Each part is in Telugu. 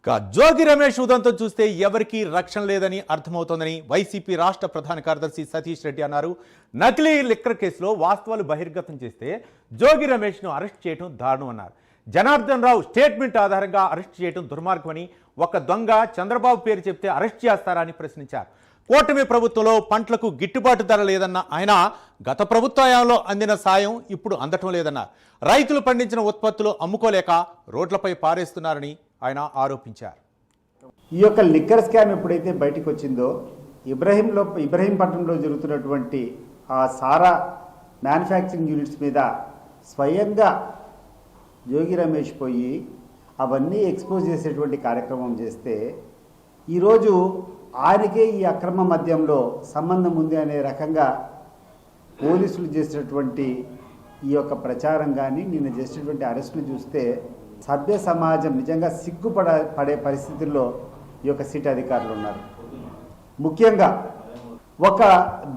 జోగి రమేష్ ఉదంతం చూస్తే ఎవరికీ రక్షణ లేదని అర్థమవుతోందని వైసీపీ రాష్ట్ర ప్రధాన కార్యదర్శి సతీష్ రెడ్డి అన్నారు. నకిలీ లిక్కర్ కేసులో వాస్తవాలు బహిర్గతం చేస్తే జోగి రమేష్ను అరెస్ట్ చేయడం దారుణం అన్నారు. జనార్దన్ రావు స్టేట్మెంట్ ఆధారంగా అరెస్ట్ చేయడం దుర్మార్గమని, ఒక దొంగ చంద్రబాబు పేరు చెప్తే అరెస్ట్ చేస్తారా అని ప్రశ్నించారు. కూటమి ప్రభుత్వంలో పంటలకు గిట్టుబాటు ధర లేదన్న ఆయన గత ప్రభుత్వంలో అందిన సాయం ఇప్పుడు అందటం లేదన్నారు. రైతులు పండించిన ఉత్పత్తులు అమ్ముకోలేక రోడ్లపై పారేస్తున్నారని ఆయన ఆరోపించారు. ఈ యొక్క లిక్కర్ స్కామ్ ఎప్పుడైతే బయటకు వచ్చిందో ఇబ్రహీంపట్నంలో జరుగుతున్నటువంటి ఆ సారా మ్యానుఫ్యాక్చరింగ్ యూనిట్స్ మీద స్వయంగా జోగి రమేష్ పోయి అవన్నీ ఎక్స్పోజ్ చేసేటువంటి కార్యక్రమం చేస్తే ఈరోజు ఆయనకే ఈ అక్రమ మద్యంలో సంబంధం ఉంది అనే రకంగా పోలీసులు చేసినటువంటి ఈ యొక్క ప్రచారం కానీ నిన్న చేసినటువంటి అరెస్టులు చూస్తే సభ్య సమాజం నిజంగా పడే పరిస్థితుల్లో ఈ యొక్క సిట్ అధికారులు ఉన్నారు. ముఖ్యంగా ఒక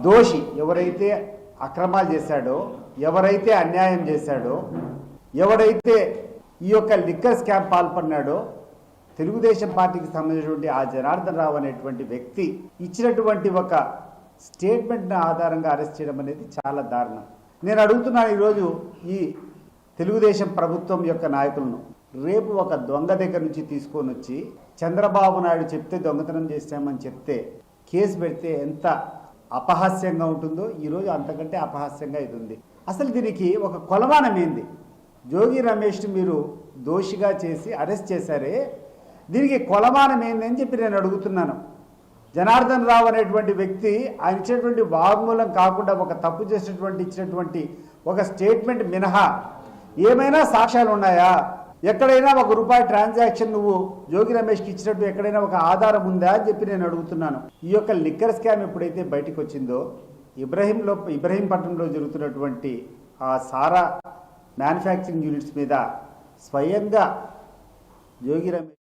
దోషి ఎవరైతే అక్రమాలు చేశాడో, ఎవరైతే అన్యాయం చేశాడో, ఎవరైతే ఈ యొక్క లిక్కర్ స్కామ్ పాల్పడినాడో తెలుగుదేశం పార్టీకి సంబంధించినటువంటి ఆ జనార్దన్ రావు అనేటువంటి వ్యక్తి ఇచ్చినటువంటి ఒక స్టేట్మెంట్ ఆధారంగా అరెస్ట్ చేయడం అనేది చాలా దారుణం. నేను అడుగుతున్నాను ఈరోజు ఈ తెలుగుదేశం ప్రభుత్వం యొక్క నాయకులను, రేపు ఒక దొంగ దగ్గర నుంచి తీసుకొని వచ్చి చంద్రబాబు నాయుడు చెప్తే దొంగతనం చేస్తామని చెప్తే కేసు పెడితే ఎంత అపహాస్యంగా ఉంటుందో ఈరోజు అంతకంటే అపహాస్యంగా ఇది ఉంది. అసలు దీనికి ఒక కొలమానం ఏంది? జోగి రమేష్ని మీరు దోషిగా చేసి అరెస్ట్ చేశారే, దీనికి కొలమానం ఏంది అని చెప్పి నేను అడుగుతున్నాను. జనార్దన్ రావు అనేటువంటి వ్యక్తి ఆయన ఇచ్చినటువంటి వాగ్మూలం కాకుండా ఒక తప్పు చేసినటువంటి ఇచ్చినటువంటి ఒక స్టేట్మెంట్ మినహా ఏమైనా సాక్ష్యాలు ఉన్నాయా? ఎక్కడైనా ₹1 ట్రాన్సాక్షన్ నువ్వు జోగి రమేష్కి ఇచ్చినట్టు ఎక్కడైనా ఒక ఆధారం ఉందా అని చెప్పి నేను అడుగుతున్నాను. ఈ యొక్క లిక్కర్ స్కామ్ ఎప్పుడైతే బయటకు వచ్చిందో ఇబ్రహీంపట్నంలో జరుగుతున్నటువంటి ఆ సారా మ్యానుఫ్యాక్చరింగ్ యూనిట్స్ మీద స్వయంగా జోగి రమేష్